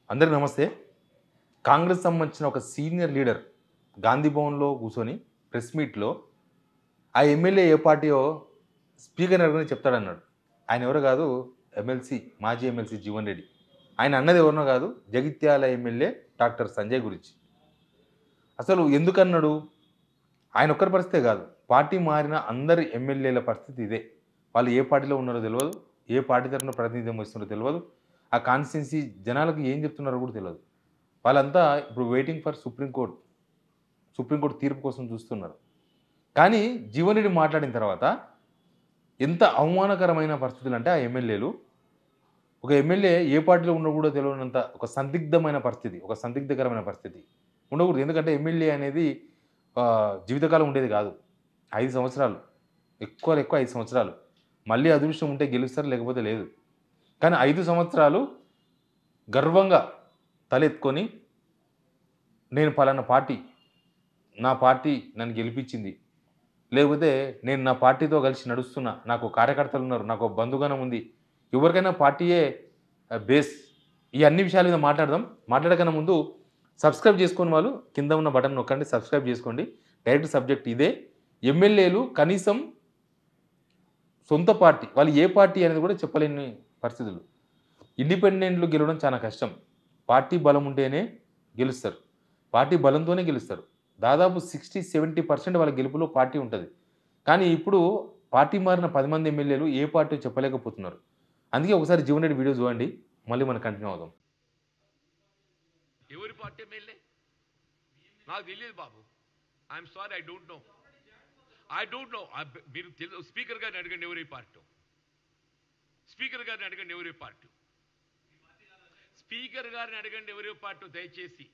అందరికీ నమస్తే. కాంగ్రెస్ సంబంధించిన ఒక సీనియర్ లీడర్ గాంధీ భవన్‌లో కూర్చొని ప్రెస్ మీట్‌లో ఆ ఎమ్మెల్యే ఏ పార్టీయో స్పీకర్‌ని అడగగానే చెప్తాడన్నాడు. ఆయన ఎవరో కాదు, మాజీ ఎమ్మెల్సీ జీవన్ రెడ్డి. ఆయన అన్నది ఎవరినో కాదు, జగిత్యాల ఎమ్మెల్యే డాక్టర్ సంజయ్ గురించి. అసలు ఎందుకన్నాడు? ఆయన ఒక్కరి పరిస్థితే కాదు, పార్టీ మారిన అందరి ఎమ్మెల్యేల పరిస్థితి ఇదే. వాళ్ళు ఏ పార్టీలో ఉన్నారో తెలవదు, ఏ పార్టీ తరఫున ప్రాతినిధ్యం వహిస్తున్నారో తెలవదు, ఆ కాన్స్టిట్యున్సీ జనాలకు ఏం చెప్తున్నారో కూడా తెలవదు. వాళ్ళంతా ఇప్పుడు వెయిటింగ్ ఫర్ సుప్రీంకోర్టు తీర్పు కోసం చూస్తున్నారు. కానీ జీవన్ రెడ్డి మాట్లాడిన తర్వాత ఎంత అవమానకరమైన పరిస్థితులు అంటే, ఆ ఎమ్మెల్యేలు, ఒక ఎమ్మెల్యే ఏ పార్టీలో ఉన్నో కూడా తెలియనంత ఒక సందిగ్ధకరమైన పరిస్థితి ఉండకూడదు. ఎందుకంటే ఎమ్మెల్యే అనేది జీవితకాలం ఉండేది కాదు. 5 సంవత్సరాలు, ఎక్కువ 5 సంవత్సరాలు. మళ్ళీ అదృష్టం ఉంటే గెలుస్తారు, లేకపోతే లేదు. కానీ 5 సంవత్సరాలు గర్వంగా తలెత్తుకొని, నేను పలానా పార్టీ, నా పార్టీ నన్ను గెలిపించింది, లేకపోతే నేను నా పార్టీతో కలిసి నడుస్తున్నా, నాకు కార్యకర్తలు ఉన్నారు, నాకు బంధుగణం ఉంది, ఎవరికైనా పార్టీయే బేస్. ఈ అన్ని విషయాల మీద మాట్లాడదాం. మాట్లాడకన్నా ముందు సబ్స్క్రైబ్ చేసుకోని వాళ్ళు కింద ఉన్న బటన్ నొక్కండి, సబ్స్క్రైబ్ చేసుకోండి. డైరెక్ట్ సబ్జెక్ట్ ఇదే. ఎమ్మెల్యేలు కనీసం సొంత పార్టీ, వాళ్ళు ఏ పార్టీ అనేది కూడా చెప్పలేని పరిస్థితులు. ఇండిపెండెంట్లు గెలవడం చాలా కష్టం. పార్టీ బలం ఉంటేనే గెలుస్తారు, పార్టీ బలంతోనే గెలుస్తారు. దాదాపు 60-70% వాళ్ళ గెలుపులో పార్టీ ఉంటుంది. కానీ ఇప్పుడు పార్టీ మారిన 10 మంది ఎమ్మెల్యేలు ఏ పార్టీ చెప్పలేకపోతున్నారు. అందుకే ఒకసారి జీవన్ రెడ్డి వీడియో చూడండి, మళ్ళీ మనం కంటిన్యూ అవుదాం. ఎవరి పార్టీ ఎమ్మెల్యే నాకు తెలియదు బాబు. I'm sorry, I don't know. మీరు స్పీకర్ గారిని అడగండి ఎవరి పార్టీ. స్పీకర్ గారిని అడగండి ఎవరి పార్టీ. స్పీకర్ గారిని అడగండి ఎవరి పార్టీ. దయచేసి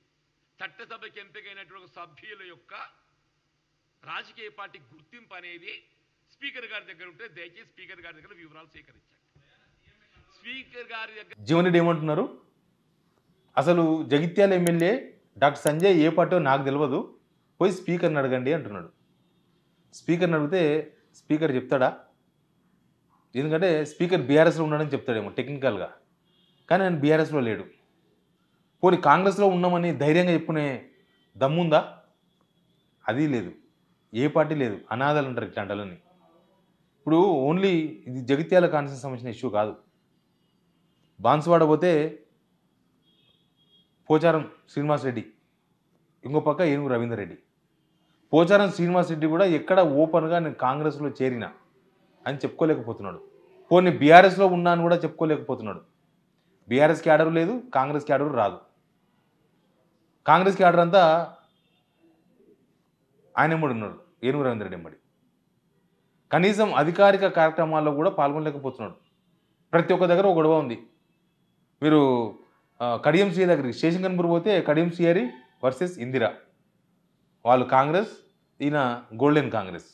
చట్టసభకి ఎంపికైనటువంటి సభ్యుల యొక్క రాజకీయ పార్టీ గుర్తింపు అనేది స్పీకర్ గారి దగ్గర ఉంటే దయచేసి స్పీకర్ గారి దగ్గర వివరాలు సేకరించండి. స్పీకర్ గారి దగ్గర జీవన్ రెడ్డి ఏమంటున్నారు? అసలు జగిత్యాల ఎమ్మెల్యే డాక్టర్ సంజయ్ ఏ పార్టీ నాకు తెలియదు, పోయి స్పీకర్ని అడగండి అంటున్నాడు. స్పీకర్ని అడిగితే స్పీకర్ చెప్తాడా? ఎందుకంటే స్పీకర్ బీఆర్ఎస్లో ఉన్నాడని చెప్తాడేమో టెక్నికల్గా, కానీ ఆయన బీఆర్ఎస్లో లేడు. పోనీ కాంగ్రెస్లో ఉన్నామని ధైర్యంగా చెప్పుకునే దమ్ముందా? అది లేదు, ఏ పార్టీ లేదు. అనాథలు అంటారు ఇట్లాంటి వాళ్ళని. ఇప్పుడు ఓన్లీ ఇది జగిత్యాల కాన్స్టిట్యూన్సీకి సంబంధించిన ఇష్యూ కాదు. బాన్సువాడ పోతే పోచారం శ్రీనివాస్ రెడ్డి, ఇంకో పక్క ఏనుగు రవీందర్ రెడ్డి. పోచారం శ్రీనివాస్ రెడ్డి కూడా ఎక్కడ ఓపెన్గా నేను కాంగ్రెస్లో చేరిన అని చెప్పుకోలేకపోతున్నాడు. పోనీ బీఆర్ఎస్లో ఉన్నా అని కూడా చెప్పుకోలేకపోతున్నాడు. బీఆర్ఎస్ క్యాడర్ లేదు, కాంగ్రెస్ క్యాడర్ రాదు. కాంగ్రెస్ క్యాడర్ అంతా ఆయన ఎంబడి ఉన్నాడు, ఏనుగు రవీందర్ రెడ్డి ఎంబడి. కనీసం అధికారిక కార్యక్రమాల్లో కూడా పాల్గొనలేకపోతున్నాడు. ప్రతి ఒక్క దగ్గర ఒక గొడవ ఉంది. మీరు కడియం శ్రీ దగ్గరికి స్టేషన్ కనుపూర్ పోతే కడియం శ్రీహరి వర్సెస్ ఇందిరా, వాళ్ళు కాంగ్రెస్, ఈయన గోల్డెన్ కాంగ్రెస్.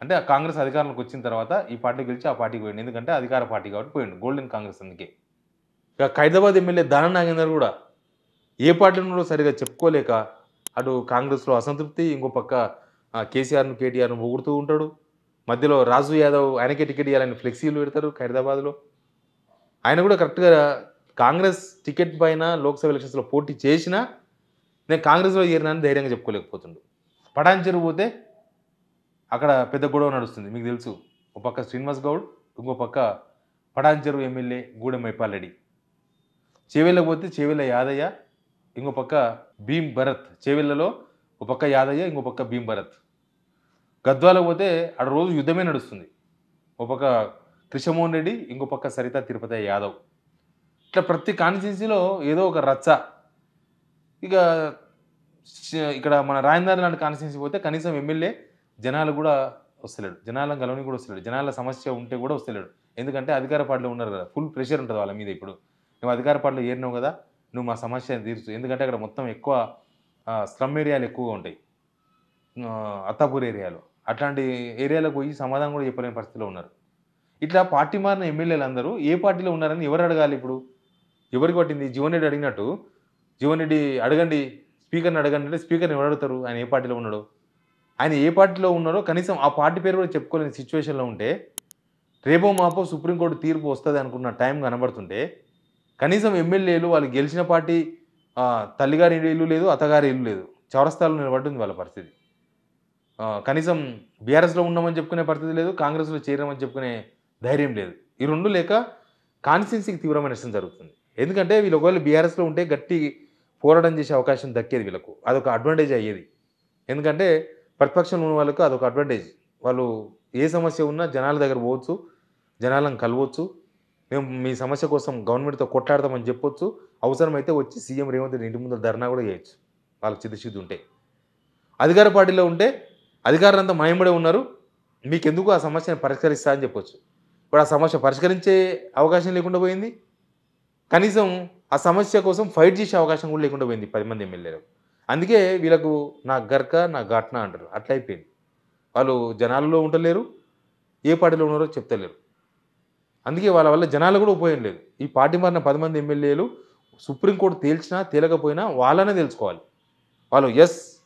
అంటే ఆ కాంగ్రెస్ అధికారంలోకి వచ్చిన తర్వాత ఈ పార్టీ గెలిచి ఆ పార్టీకి పోయింది, ఎందుకంటే అధికార పార్టీ కాబట్టి పోయిండు, గోల్డెన్ కాంగ్రెస్. అందుకే ఇక ఖైరదాబాద్ ఎమ్మెల్యే దానం నాగేందర్ కూడా ఏ పార్టీలో సరిగా చెప్పుకోలేక అటు కాంగ్రెస్లో అసంతృప్తి, ఇంకో పక్క కేసీఆర్ను కేటీఆర్ను పొగుడుతూ ఉంటాడు. మధ్యలో రాజు యాదవ్ ఆయనకే టికెట్ ఇవ్వాలని ఫ్లెక్సీలు పెడతారు ఖైరదాబాద్లో. ఆయన కూడా కరెక్ట్గా కాంగ్రెస్ టికెట్ పైన లోక్సభ ఎలక్షన్స్లో పోటీ చేసినా నేను కాంగ్రెస్లో చేరినానని ధైర్యంగా చెప్పుకోలేకపోతుండు. పటాన్చెరు పోతే అక్కడ పెద్ద గొడవ నడుస్తుంది, మీకు తెలుసు. ఒక పక్క శ్రీనివాస్ గౌడ్, ఇంకో పక్క పటాన్చెరు ఎమ్మెల్యే గూడెం మైపాల్ రెడ్డి. చేవెళ్ళకి పోతే చేవెళ్ళ యాదయ్య, ఇంకో పక్క భీమ్ భరత్. చేవెళ్ళలో ఒక పక్క యాదయ్య, ఇంకో పక్క భీమ్ భరత్. గద్వాలకు పోతే అక్కడ రోజు యుద్ధమే నడుస్తుంది. ఒక పక్క కృష్ణమోహన్ రెడ్డి, ఇంకో పక్క సరితా తిరుపతి యాదవ్. ఇట్లా ప్రతి కాన్స్టిట్యున్సీలో ఏదో ఒక రచ్చ. ఇక ఇక్కడ మన రాజేంద్ర లాంటి కాన్స్టిట్యున్సీ పోతే కనీసం ఎమ్మెల్యే జనాలు కూడా వస్తలేడు, జనాలను గెలవని కూడా వస్తలేడు, జనాల సమస్య ఉంటే కూడా వస్తలేడు. ఎందుకంటే అధికార పార్టీలో ఉన్నారు కదా, ఫుల్ ప్రెషర్ ఉంటుంది వాళ్ళ మీద. ఇప్పుడు నువ్వు అధికార పార్టీలో ఏరినావు కదా, నువ్వు మా సమస్య తీర్చు. ఎందుకంటే అక్కడ మొత్తం ఎక్కువ స్లమ్ ఏరియాలు ఎక్కువగా ఉంటాయి, అత్తాపూర్ ఏరియాలో. అట్లాంటి ఏరియాలకు పోయి సమాధానం కూడా చెప్పలేని పరిస్థితిలో ఉన్నారు. ఇట్లా పార్టీ మారిన ఎమ్మెల్యేలు అందరూ ఏ పార్టీలో ఉన్నారని ఎవరు అడగాలి? ఇప్పుడు ఎవరికి పట్టింది? జీవన్ రెడ్డి అడిగినట్టు జీవన్ రెడ్డి అడగండి, స్పీకర్ని అడగండి అంటే స్పీకర్ని ఎవరు అడుగుతారు? ఆయన ఏ పార్టీలో ఉన్నాడో, ఆయన ఏ పార్టీలో ఉన్నారో కనీసం ఆ పార్టీ పేరు కూడా చెప్పుకోలేని సిచ్యువేషన్లో ఉంటే, రేపో మాపో సుప్రీంకోర్టు తీర్పు వస్తుంది అనుకున్న టైం కనబడుతుంటే కనీసం ఎమ్మెల్యేలు వాళ్ళు గెలిచిన పార్టీ తల్లిగారి ఇల్లు లేదు, అత్తగారి ఇల్లు లేదు, చౌరస్తాలో నిలబడింది వాళ్ళ పరిస్థితి. కనీసం బీఆర్ఎస్లో ఉన్నామని చెప్పుకునే పరిస్థితి లేదు, కాంగ్రెస్లో చేరామని చెప్పుకునే ధైర్యం లేదు. ఈ రెండు లేక కాన్స్టిట్యున్సీకి తీవ్రమైన నష్టం జరుగుతుంది. ఎందుకంటే వీళ్ళు ఒకవేళ బీఆర్ఎస్లో ఉంటే గట్టి పోరాటం చేసే అవకాశం దక్కేది వీళ్ళకు, అదొక అడ్వాంటేజ్ అయ్యేది. ఎందుకంటే ప్రతిపక్షంలో ఉన్న వాళ్ళకు అదొక అడ్వాంటేజ్. వాళ్ళు ఏ సమస్య ఉన్నా జనాల దగ్గర పోవచ్చు, జనాలను కలవచ్చు, మేము మీ సమస్య కోసం గవర్నమెంట్తో కొట్లాడతామని చెప్పొచ్చు, అవసరమైతే వచ్చి సీఎం రేవంత్ రెడ్డి ఇంటి ముందు ధర్నా కూడా చేయొచ్చు వాళ్ళకి చిత్తశుద్ధి ఉంటే. అధికార పార్టీలో ఉంటే అధికారులంతా మయంబడే ఉన్నారు, మీకెందుకు ఆ సమస్యను పరిష్కరిస్తా అని చెప్పొచ్చు. ఇప్పుడు ఆ సమస్య పరిష్కరించే అవకాశం లేకుండా పోయింది, కనీసం ఆ సమస్య కోసం ఫైట్ చేసే అవకాశం కూడా లేకుండా పోయింది 10 మంది ఎమ్మెల్యేలు. అందుకే వీళ్ళకు నా గర్క నా ఘటన అంటారు, అట్లా అయిపోయింది. వాళ్ళు జనాలలో ఉండలేరు, ఏ పార్టీలో ఉన్నారో చెప్తలేరు. అందుకే వాళ్ళ వల్ల జనాలు కూడా ఉపయోగం లేదు. ఈ పార్టీ మారిన 10 మంది ఎమ్మెల్యేలు సుప్రీంకోర్టు తేల్చినా తేలకపోయినా వాళ్ళనే తెలుసుకోవాలి. వాళ్ళు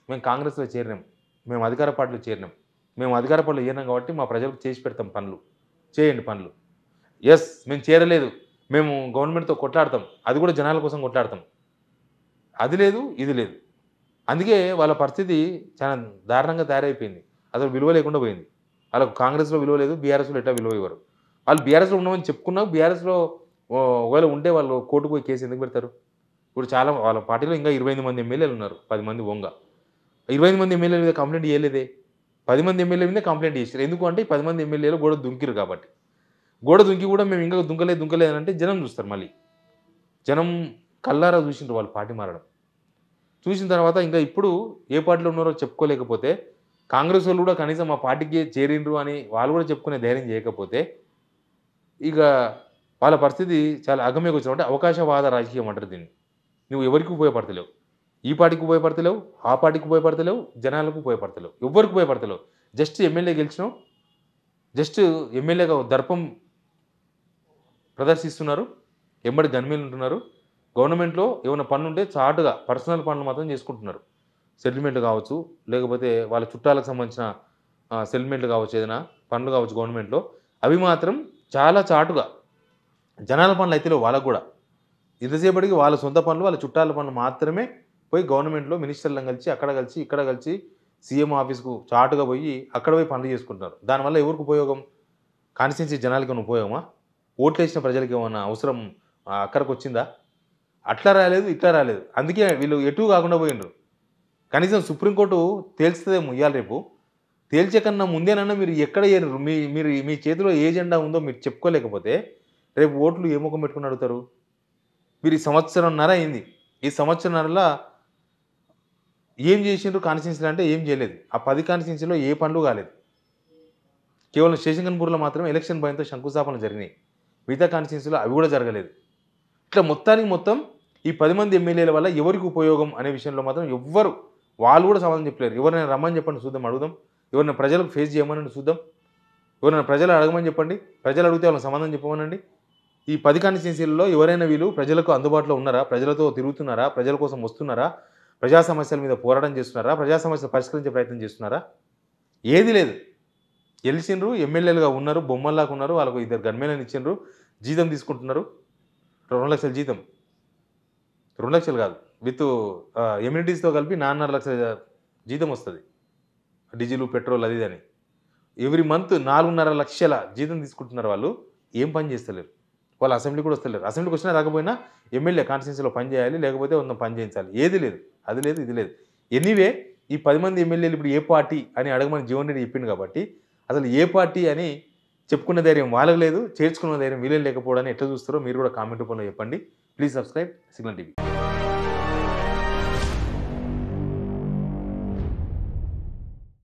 మేము కాంగ్రెస్లో చేరినాం, మేము అధికార పార్టీలో చేరినాం, మేము అధికార పార్టీలో చేరినాం కాబట్టి మా ప్రజలకు చేసి పెడతాం పనులు, చేయండి పనులు. మేము చేరలేదు, మేము గవర్నమెంట్తో కొట్లాడతాం, అది కూడా జనాల కోసం కొట్లాడతాం. అది లేదు, ఇది లేదు. అందుకే వాళ్ళ పరిస్థితి చాలా దారుణంగా తయారైపోయింది. అసలు విలువ లేకుండా పోయింది. వాళ్ళకు కాంగ్రెస్లో విలువ లేదు, బీఆర్ఎస్లో ఎట్లా విలువ ఇవ్వరు. వాళ్ళు బీఆర్ఎస్లో ఉన్నామని చెప్పుకున్నా, బీఆర్ఎస్లో ఒకవేళ ఉంటే వాళ్ళు కోర్టుకు పోయి కేసు ఎందుకు పెడతారు? ఇప్పుడు చాలా వాళ్ళ పార్టీలో ఇంకా 28 మంది ఎమ్మెల్యేలు ఉన్నారు, 10 మంది 28 మంది ఎమ్మెల్యేల మీద కంప్లైంట్ చేయలేదే, 10 మంది ఎమ్మెల్యేల మీద కంప్లైంట్ చేశారు. ఎందుకు అంటే 10 మంది ఎమ్మెల్యేలు గోడ దుంకిరు కాబట్టి. గోడ దుంకి కూడా మేము ఇంకా దుంకలేదు అంటే జనం చూస్తారు. మళ్ళీ జనం కల్లారా చూసిండ్రు వాళ్ళు పార్టీ మారడం. చూసిన తర్వాత ఇంకా ఇప్పుడు ఏ పార్టీలో ఉన్నారో చెప్పుకోలేకపోతే, కాంగ్రెస్ వాళ్ళు కూడా కనీసం ఆ పార్టీకి చేరిండ్రు అని వాళ్ళు కూడా చెప్పుకునే ధైర్యం చేయకపోతే, ఇక వాళ్ళ పరిస్థితి చాలా అగమ్యగోచరం. అంటే అవకాశవాద రాజకీయం అంటారు దీన్ని. నువ్వు ఎవరికి ఉపయోగపడతలేవు, ఈ పార్టీకి ఉపయోగపడతలేవు, ఆ పార్టీకి ఉపయోగపడతలేవు, జనాలకు ఉపయోగపడతలేవు, ఎవరికి ఉపయోగపడతలేవు. జస్ట్ ఎమ్మెల్యే గెలిచినావు, జస్ట్ ఎమ్మెల్యేగా దర్పం ప్రదర్శిస్తున్నారు, ఎంబడి గన్మేలు ఉంటున్నారు. గవర్నమెంట్లో ఏమైనా పనులు ఉంటే చాటుగా పర్సనల్ పనులు మాత్రం చేసుకుంటున్నారు. సెటిల్మెంట్లు కావచ్చు, లేకపోతే వాళ్ళ చుట్టాలకు సంబంధించిన సెటిల్మెంట్లు కావచ్చు, ఏదైనా పనులు కావచ్చు గవర్నమెంట్లో, అవి మాత్రం చాలా చాటుగా. జనాల పనులు అయితే వాళ్ళకు కూడా ఇంతసేపటికి వాళ్ళ సొంత పనులు, వాళ్ళ చుట్టాల పనులు మాత్రమే పోయి గవర్నమెంట్లో మినిస్టర్లను కలిసి అక్కడ కలిసి ఇక్కడ కలిసి సీఎం ఆఫీస్కు చాటుగా పోయి అక్కడ పోయి పనులు చేసుకుంటున్నారు. దానివల్ల ఎవరికి ఉపయోగం? కాన్స్టిట్యున్సీ జనాలకి ఏమైనా ఉపయోగమా? ఓట్లు వేసిన ప్రజలకి ఏమైనా అవసరం అక్కడికి వచ్చిందా? అట్లా రాలేదు, ఇట్లా రాలేదు. అందుకే వీళ్ళు ఎటు కాకుండా పోయినరు. కనీసం సుప్రీంకోర్టు తేల్చుతుందేమో ఇవాళ రేపు, తేల్చే కన్నా ముందేనన్నా మీరు ఎక్కడ ఏరు, మీరు మీ చేతిలో ఏ జెండా ఉందో మీరు చెప్పుకోలేకపోతే రేపు ఓట్లు ఏ ముఖం పెట్టుకుని అడుగుతారు? మీరు ఈ సంవత్సరంన్నర అయింది, ఈ సంవత్సరంన్నరలో ఏం చేసిండ్రు కాన్స్టిట్యున్సీలో అంటే ఏం చేయలేదు. ఆ 10 కాన్స్టిట్యున్సీలో ఏ పనులు కాలేదు. కేవలం శేషంగన్పూర్లో మాత్రమే ఎలక్షన్ భయంతో శంకుస్థాపనలు జరిగినాయి, మిగతా కాన్స్టిట్యున్సీలో అవి కూడా జరగలేదు. ఇట్లా మొత్తం ఈ 10 మంది ఎమ్మెల్యేల వల్ల ఎవరికి ఉపయోగం అనే విషయంలో మాత్రం ఎవ్వరు వాళ్ళు కూడా సమాధానం చెప్పలేరు. ఎవరైనా రమ్మని చెప్పండి చూద్దాం, అడుగుదాం. ఎవరైనా ప్రజలకు ఫేస్ చేయమని చూద్దాం, ఎవరైనా ప్రజలు అడగమని చెప్పండి, ప్రజలు అడిగితే వాళ్ళని సమాధానం చెప్పమనండి. ఈ 10 కాన్స్టిట్యున్సీలలో ఎవరైనా వీళ్ళు ప్రజలకు అందుబాటులో ఉన్నారా, ప్రజలతో తిరుగుతున్నారా, ప్రజల కోసం వస్తున్నారా, ప్రజా సమస్యల మీద పోరాటం చేస్తున్నారా, ప్రజా సమస్యలు పరిష్కరించే ప్రయత్నం చేస్తున్నారా? ఏది లేదు. గెలిచిండ్రు, ఎమ్మెల్యేలుగా ఉన్నారు, బొమ్మల్లాగా ఉన్నారు, వాళ్ళకు 2 గన్మేలను ఇచ్చిండ్రు, జీతం తీసుకుంటున్నారు, 2 లక్షల జీతం, 2 లక్షలు కాదు, విత్ ఎమ్యూనిటీస్తో కలిపి 4.5 లక్షల జీతం వస్తుంది. డీజిల్ పెట్రోల్ అది అని ఎవ్రీ మంత్ 4.5 లక్షల జీతం తీసుకుంటున్నారు. వాళ్ళు ఏం పని చేస్తలేరు, వాళ్ళు అసెంబ్లీ కూడా వస్తలేరు. అసెంబ్లీకి వచ్చినా రాకపోయినా ఎమ్మెల్యే కాన్స్టిట్యున్సీలో పని చేయాలి, లేకపోతే పని చేయించాలి. ఏది లేదు, అది లేదు, ఇది లేదు. ఎనీవే ఈ 10 మంది ఎమ్మెల్యేలు ఇప్పుడు ఏ పార్టీ అని అడగమని జీవన్ రెడ్డి చెప్పింది కాబట్టి అసలు ఏ పార్టీ అని చెప్పుకునే ధైర్యం వాళ్ళకి లేదు, చేర్చుకున్న ధైర్యం వీళ్ళే లేకపోవడాన్ని ఎట్లా చూస్తారో మీరు కూడా కామెంట్ రూపంలో చెప్పండి. Please subscribe signal TV.